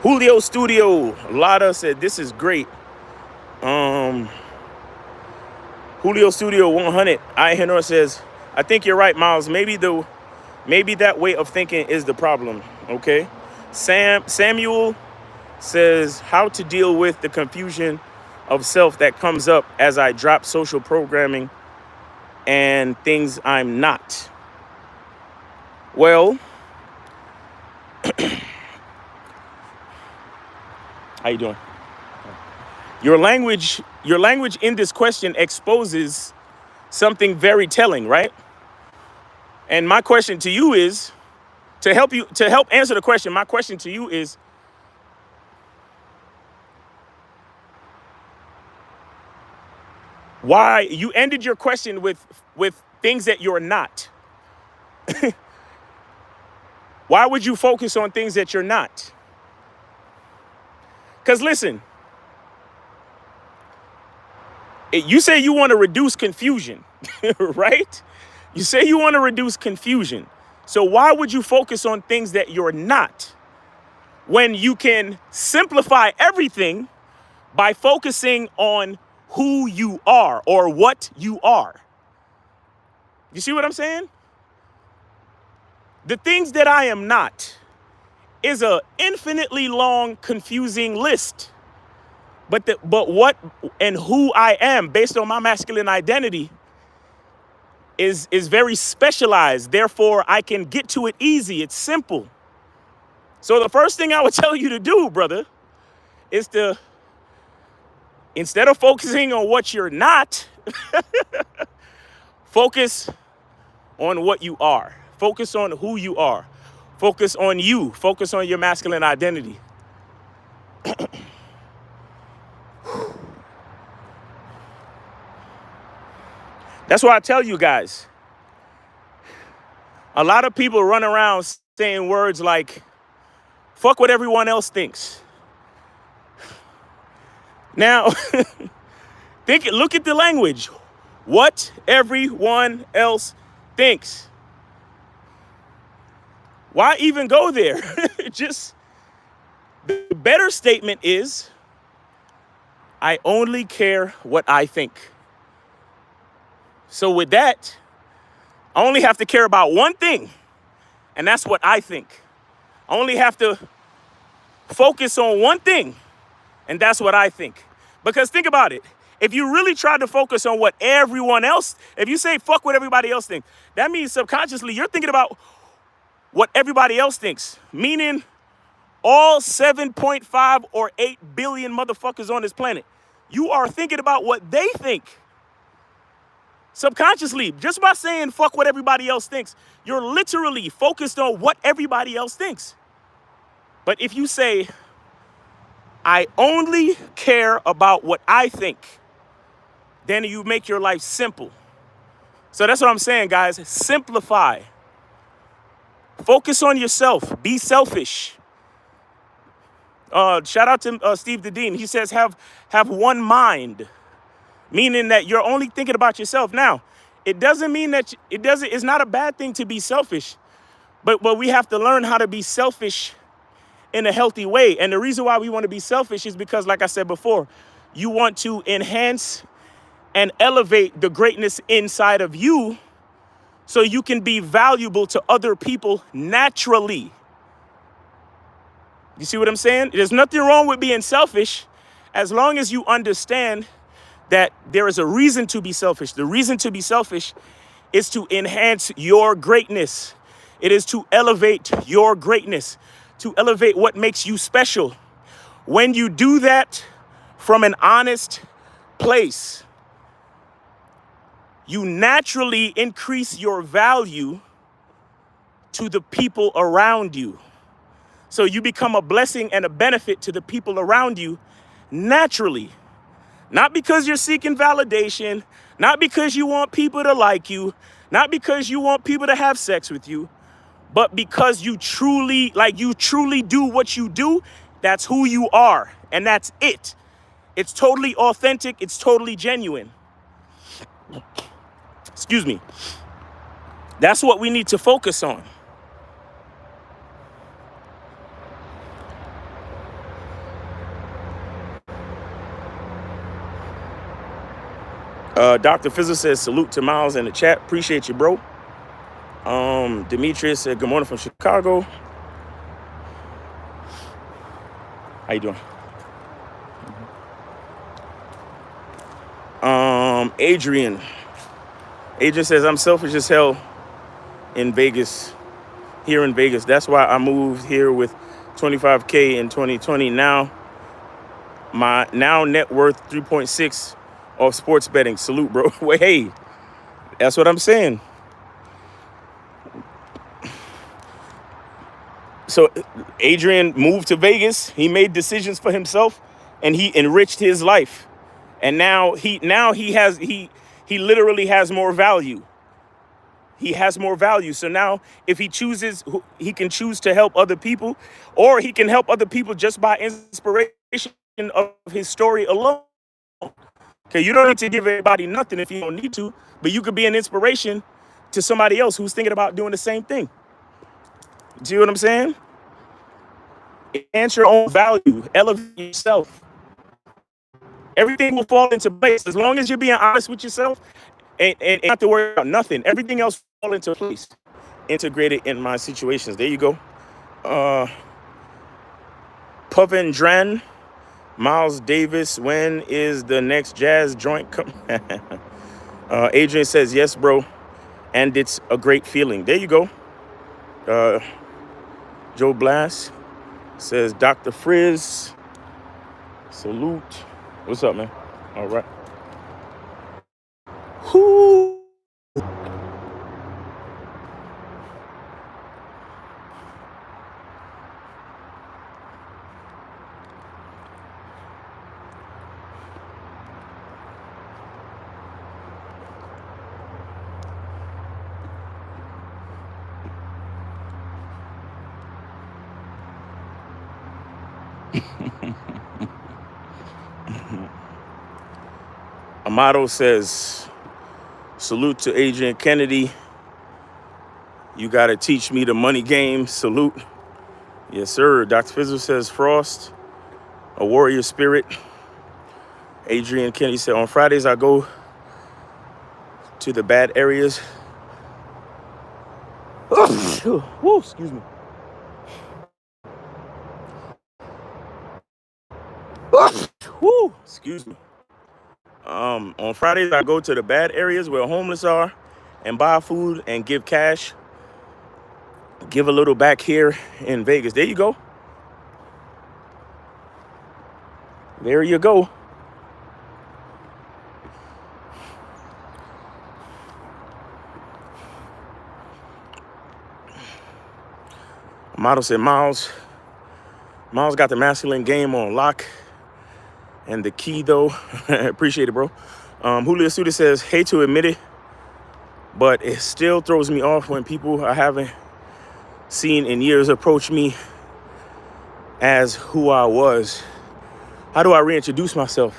[SPEAKER 1] Julio Studio Lada said this is great. Julio Studio 100 I Henor says, I think you're right, Miles. Maybe that way of thinking is the problem. Okay. Samuel says how to deal with the confusion of self that comes up as I drop social programming and things I'm not. Well, how you doing? Your language in this question exposes something very telling, right? And my question to you is, to help answer the question, my question to you is, why you ended your question with things that you're not. Why would you focus on things that you're not? Because listen, you say you want to reduce confusion, right? You say you want to reduce confusion. So why would you focus on things that you're not when you can simplify everything by focusing on who you are or what you are? You see what I'm saying? The things that I am not is a infinitely long, confusing list. But what and who I am based on my masculine identity is very specialized. Therefore, I can get to it easy. It's simple. So the first thing I would tell you to do, brother, is to, instead of focusing on what you're not, focus on what you are. Focus on who you are. Focus on you. Focus on your masculine identity. That's why I tell you guys, a lot of people run around saying words like, fuck what everyone else thinks. Now, look at the language. What everyone else thinks. Why even go there? Just, the better statement is, I only care what I think. So with that, I only have to care about one thing, and that's what I think. I only have to focus on one thing, and that's what I think. Because think about it. If you really try to focus on what everyone else, if you say fuck what everybody else thinks, that means subconsciously you're thinking about what everybody else thinks, meaning all 7.5 or 8 billion motherfuckers on this planet. You are thinking about what they think. Subconsciously, just by saying fuck what everybody else thinks, you're literally focused on what everybody else thinks. But if you say, I only care about what I think, then you make your life simple. So that's what I'm saying, guys. Simplify. Focus on yourself. Be selfish. Shout out to Steve the Dean. He says have one mind, meaning that you're only thinking about yourself. Now, it doesn't mean that it's not a bad thing to be selfish, but we have to learn how to be selfish in a healthy way. And the reason why we want to be selfish is because, like I said before, you want to enhance and elevate the greatness inside of you so you can be valuable to other people naturally. You see what I'm saying? There's nothing wrong with being selfish as long as you understand that there is a reason to be selfish. The reason to be selfish is to enhance your greatness. It is to elevate your greatness, to elevate what makes you special. When you do that from an honest place, you naturally increase your value to the people around you. So you become a blessing and a benefit to the people around you naturally. Not because you're seeking validation, not because you want people to like you, not because you want people to have sex with you, but because you truly do what you do. That's who you are, and that's it. It's totally authentic. It's totally genuine. Excuse me. That's what we need to focus on. Dr. Fizzle says, salute to Miles in the chat. Appreciate you, bro. Demetrius said, good morning from Chicago. How you doing? Adrian says, I'm selfish as hell here in Vegas. That's why I moved here with 25K in 2020. Now, my net worth 3.6 off sports betting. Salute, bro. Well, hey, that's what I'm saying. So Adrian moved to Vegas. He made decisions for himself, and he enriched his life. And now he literally has more value. He has more value. So now if he chooses, he can choose to help other people, or he can help other people just by inspiration of his story alone. Okay, you don't need to give everybody nothing if you don't need to, but you could be an inspiration to somebody else who's thinking about doing the same thing. See what I'm saying? Enhance your own value, elevate yourself. Everything will fall into place as long as you're being honest with yourself and not have to worry about nothing. Everything else fall into place. Integrated in my situations. There you go. Pavendran, Miles Davis, when is the next jazz joint come? Adrian says, yes, bro. And it's a great feeling. There you go. Joe Blast says, Dr. Frizz, salute. What's up, man? All right. Whoo. Amato says, salute to Adrian Kennedy. You got to teach me the money game. Salute. Yes, sir. Dr. Fizzle says, Frost, a warrior spirit. Adrian Kennedy said, on Fridays, I go to the bad areas. Woo, excuse me. Woo, excuse me.
[SPEAKER 2] On Fridays, I go to the bad areas where homeless are and buy food and give cash. Give a little back here in Vegas. There you go. There you go. Model said, Miles got the masculine game on lock. And the key, though, appreciate it, bro. Julio Suda says, hate to admit it, but it still throws me off when people I haven't seen in years approach me as who I was. How do I reintroduce myself?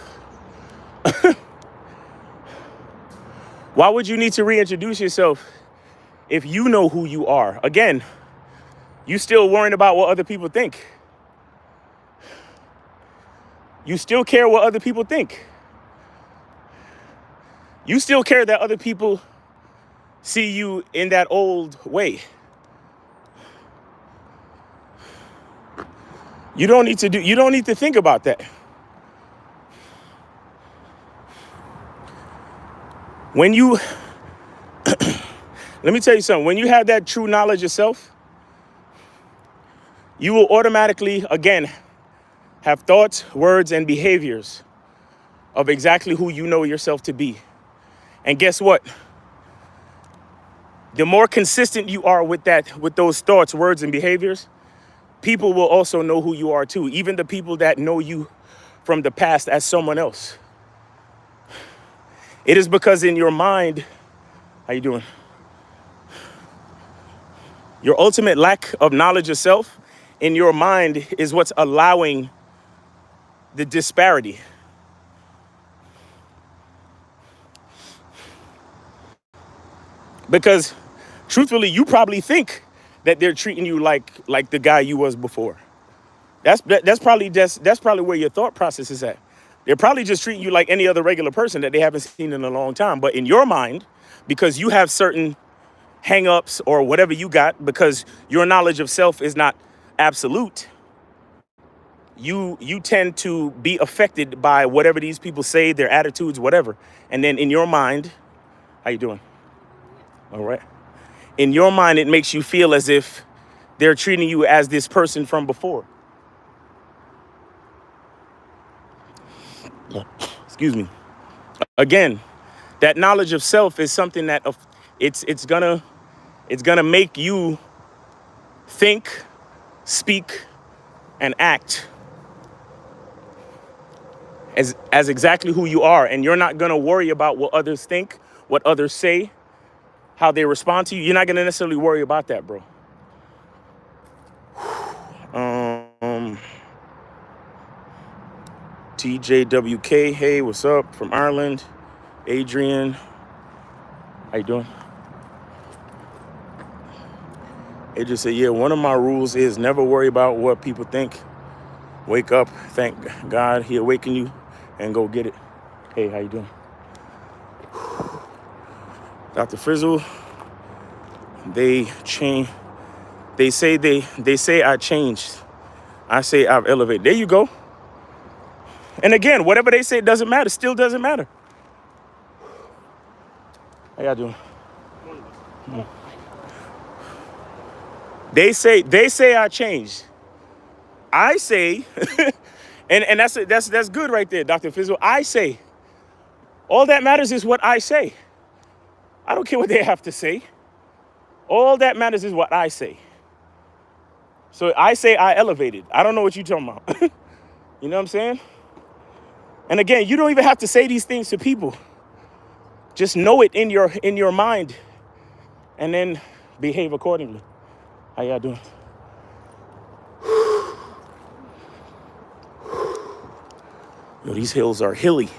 [SPEAKER 2] Why would you need to reintroduce yourself if you know who you are? Again, you still worrying about what other people think. You still care what other people think. You still care that other people see you in that old way. You don't need to think about that. When you let me tell you something, when you have that true knowledge of self, you will automatically, again, have thoughts, words, and behaviors of exactly who you know yourself to be. And guess what? The more consistent you are with those thoughts, words, and behaviors, people will also know who you are too. Even the people that know you from the past as someone else. It is because in your mind, how you doing? Your ultimate lack of knowledge of self in your mind is what's allowing the disparity. Because truthfully, you probably think that they're treating you like the guy you was before. That's probably where your thought process is at. They're probably just treating you like any other regular person that they haven't seen in a long time. But in your mind, because you have certain hang-ups or whatever you got, because your knowledge of self is not absolute, you tend to be affected by whatever these people say, their attitudes, whatever. And then in your mind, how you doing? All right. In your mind, it makes you feel as if they're treating you as this person from before. Excuse me. Again, that knowledge of self is something that it's gonna make you think, speak, and act as exactly who you are. And you're not gonna worry about what others think, what others say, how they respond to you. You're not gonna necessarily worry about that, bro. TJWK, hey, what's up? From Ireland. Adrian, how you doing? Adrian said, yeah, one of my rules is never worry about what people think. Wake up, thank God he awakened you, and go get it. Hey, how you doing? Dr. Frizzle, they say I changed. I say I've elevated. There you go. And again, whatever they say doesn't matter, still doesn't matter. How y'all doing? They say I changed. I say, and that's good right there, Dr. Fizzle. I say, all that matters is what I say. I don't care what they have to say. All that matters is what I say. So I say I elevated. I don't know what you're talking about. You know what I'm saying? And again, you don't even have to say these things to people. Just know it in your mind, and then behave accordingly. How y'all doing? Yo, these hills are hilly.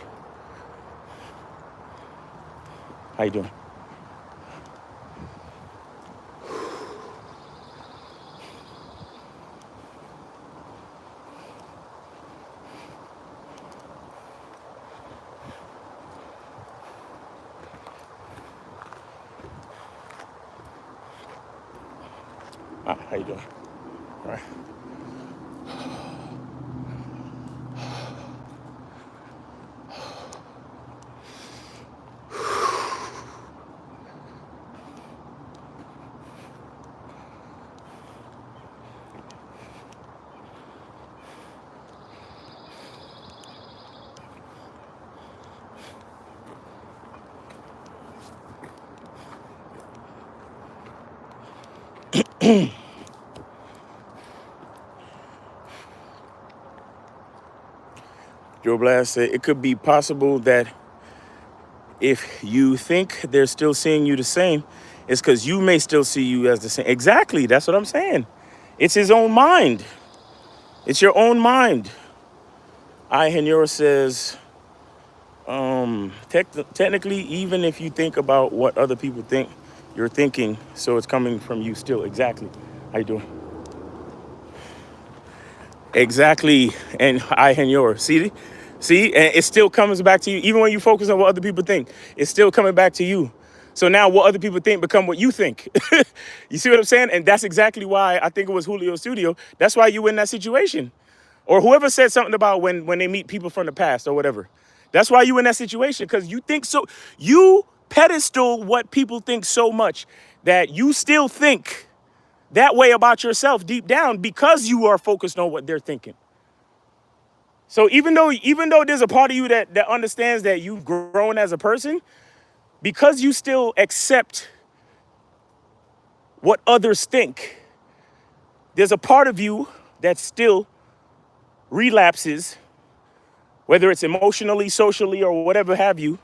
[SPEAKER 2] How you doing? How you doing? All right. Joe Blast said it could be possible that if you think they're still seeing you the same, it's because you may still see you as the same. Exactly. That's what I'm saying. It's his own mind. It's your own mind. I Henyor says, technically, even if you think about what other people think, you're thinking, so it's coming from you still. Exactly. How you doing? Exactly. And I and yours. See, and it still comes back to you. Even when you focus on what other people think, it's still coming back to you. So now what other people think become what you think. You see what I'm saying? And that's exactly why I think it was Julio Studio. That's why you in that situation. Or whoever said something about when they meet people from the past or whatever. That's why you in that situation. Because you think so, you pedestal what people think so much that you still think that way about yourself deep down because you are focused on what they're thinking. So even though there's a part of you that understands that you've grown as a person, because you still accept what others think, there's a part of you that still relapses, whether it's emotionally, socially, or whatever have you,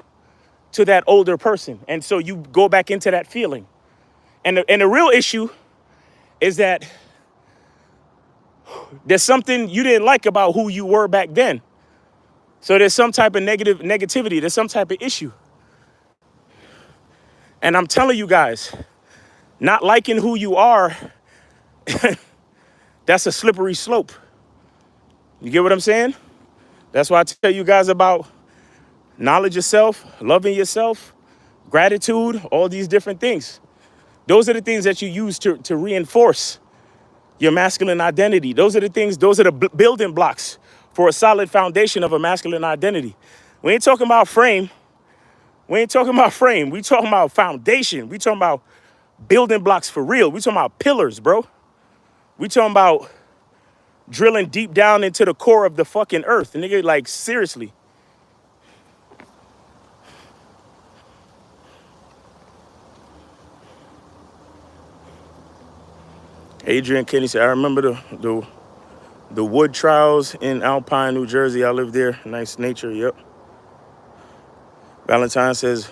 [SPEAKER 2] to that older person. And so you go back into that feeling. And the real issue is that there's something you didn't like about who you were back then. So there's some type of negativity. There's some type of issue. And I'm telling you guys, not liking who you are, that's a slippery slope. You get what I'm saying? That's why I tell you guys about knowledge of self, loving yourself, gratitude, all these different things. Those are the things that you use to reinforce your masculine identity. Those are the things, those are the building blocks for a solid foundation of a masculine identity. We ain't talking about frame. We ain't talking about frame. We talking about foundation. We talking about building blocks for real. We talking about pillars, bro. We talking about drilling deep down into the core of the fucking earth. And nigga, like, seriously. Adrian Kenny said, I remember the wood trials in Alpine, New Jersey. I lived there. Nice nature, yep. Valentine says,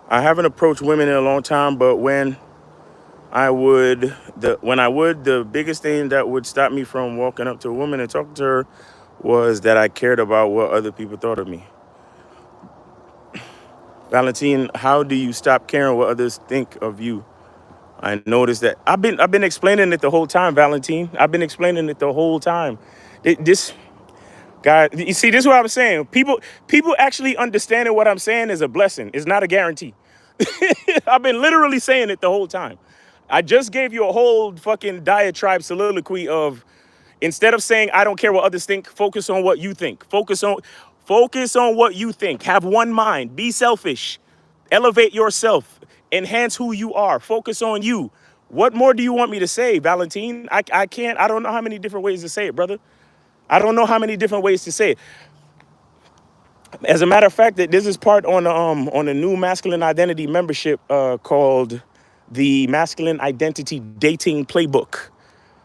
[SPEAKER 2] I haven't approached women in a long time, but when I would, the biggest thing that would stop me from walking up to a woman and talking to her was that I cared about what other people thought of me. Valentine, how do you stop caring what others think of you? I noticed that I've been explaining it the whole time, Valentine. I've been explaining it the whole time. This guy, you see, this is what I'm saying. People actually understanding what I'm saying is a blessing. It's not a guarantee. I've been literally saying it the whole time. I just gave you a whole fucking diatribe soliloquy of, instead of saying I don't care what others think, focus on what you think. Focus on what you think. Have one mind. Be selfish. Elevate yourself. Enhance who you are. Focus on you. What more do you want me to say, Valentine? I can't. I don't know how many different ways to say it, brother. I don't know how many different ways to say it. As a matter of fact, that this is part on a new masculine identity membership called the Masculine Identity Dating Playbook,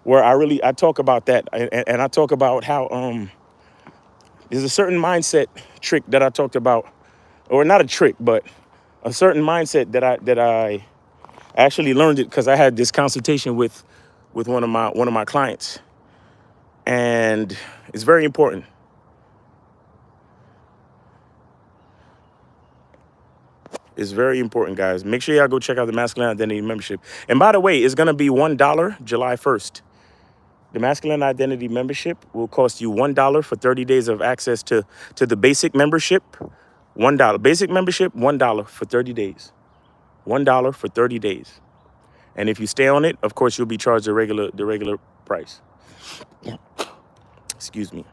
[SPEAKER 2] where I talk about that, and I talk about how there's a certain mindset trick that I talked about, or not a trick, but a certain mindset that I actually learned it because I had this consultation with one of my clients, and it's very important. It's very important, guys. Make sure y'all go check out the Masculine Identity membership. And by the way, it's gonna be $1 July 1st. The Masculine Identity membership will cost you $1 for 30 days of access to the basic membership. $1. Basic membership, $1 for 30 days. $1 for 30 days. And if you stay on it, of course, you'll be charged the regular price. Excuse me.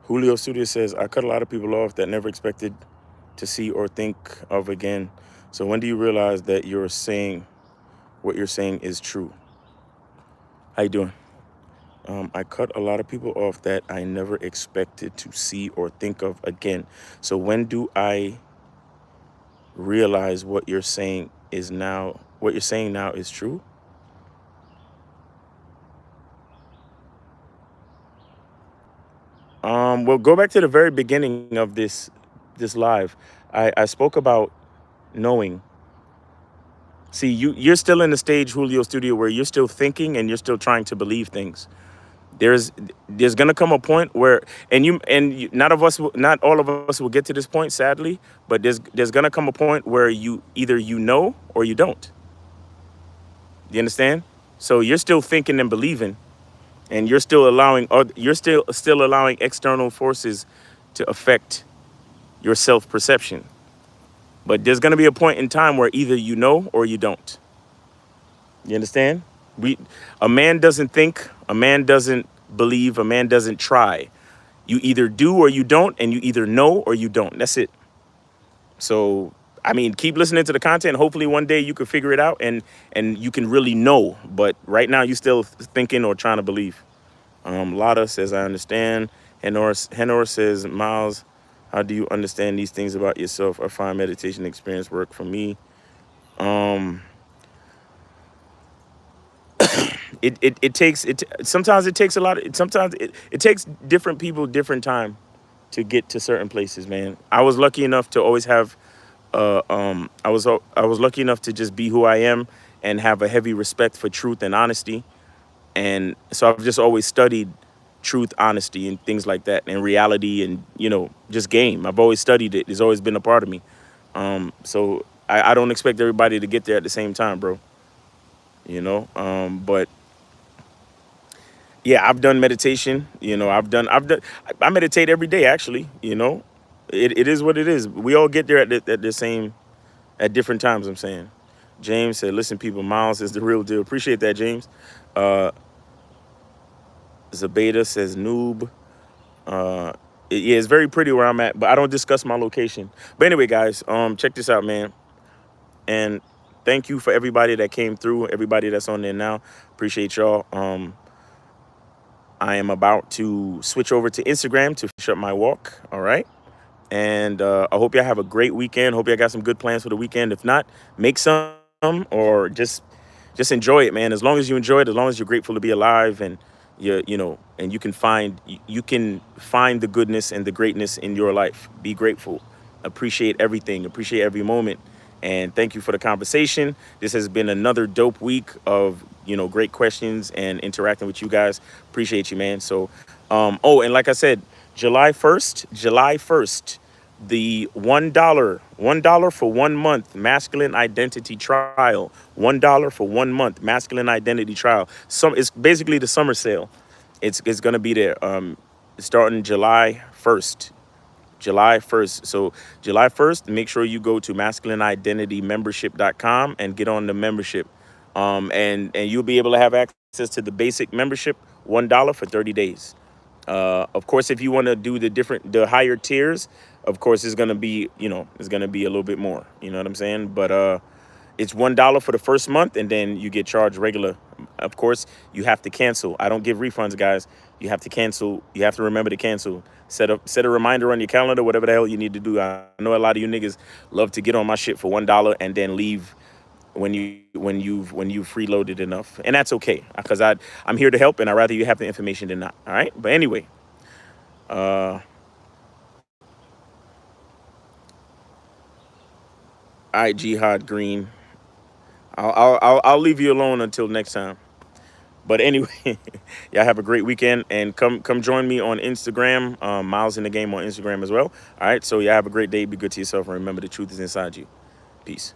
[SPEAKER 2] Julio Studio says, I cut a lot of people off that never expected to see or think of again. So when do you realize that what you're saying is true? How you doing?
[SPEAKER 1] I cut a lot of people off that I never expected to see or think of again. So when do I realize what you're saying now is true? Well, go back to the very beginning of this live. I spoke about knowing. See, you're still in the stage, Julio Studio, where you're still thinking and you're still trying to believe things. There's there's gonna come a point where, not all of us will get to this point, sadly, but there's gonna come a point where you either you know or you don't. You understand? So you're still thinking and believing, and you're still allowing external forces to affect your self perception. But there's gonna be a point in time where either you know or you don't. You understand? We A man doesn't think, a man doesn't believe, a man doesn't try. You either do or you don't, and you either know or you don't. That's it. So I mean, keep listening to the content. Hopefully one day you can figure it out and you can really know. But right now you're still thinking or trying to believe. Lotta says I understand. Henor says, Miles, how do you understand these things about yourself? I find meditation experience work for me. Um it takes it sometimes it takes a lot of, sometimes it takes different people different time to get to certain places, man. I was lucky enough to always have I was lucky enough to just be who I am and have a heavy respect for truth and honesty. And so I've just always studied truth, honesty, and things like that, and reality, and just game. I've always studied it. It's always been a part of me. So I don't expect everybody to get there at the same time, bro. But yeah, I've done meditation. I meditate every day, actually. It is what it is. We all get there at the same, at different times, I'm saying. James said, listen, people, Miles is the real deal. Appreciate that, James. Uh, Zabeda says, noob. Yeah, it's very pretty where I'm at, but I don't discuss my location. But anyway, guys, check this out, man. And thank you for everybody that came through, everybody that's on there now. Appreciate y'all. I am about to switch over to Instagram to finish up my walk. All right. And I hope y'all have a great weekend. Hope y'all got some good plans for the weekend. If not, make some, or just enjoy it, man. As long as you enjoy it, as long as you're grateful to be alive, and and you can find the goodness and the greatness in your life. Be grateful. Appreciate everything. Appreciate every moment. And thank you for the conversation. This has been another dope week of great questions and interacting with you guys. Appreciate you, man. So, oh, and like I said, July 1st, the $1 for 1 month masculine identity trial. $1 for 1 month masculine identity trial. It's basically the summer sale. It's gonna be there. Starting July 1st. July 1st. So July 1st, make sure you go to masculineidentitymembership.com and get on the membership. And you'll be able to have access to the basic membership, $1 for 30 days. Of course, if you want to do the higher tiers, of course, it's gonna be a little bit more. You know what I'm saying? But it's $1 for the first month, and then you get charged regular. Of course, you have to cancel. I don't give refunds, guys. You have to cancel. You have to remember to cancel. Set a reminder on your calendar, whatever the hell you need to do. I know a lot of you niggas love to get on my shit for $1 and then leave when you've freeloaded enough, and that's okay, because I'm here to help, and I'd rather you have the information than not. All right, but anyway, uh, all right, Jihad Green. I'll leave you alone until next time. But anyway, y'all have a great weekend, and come join me on Instagram, Miles in the Game on Instagram as well. All right, so y'all have a great day. Be good to yourself, and remember the truth is inside you. Peace.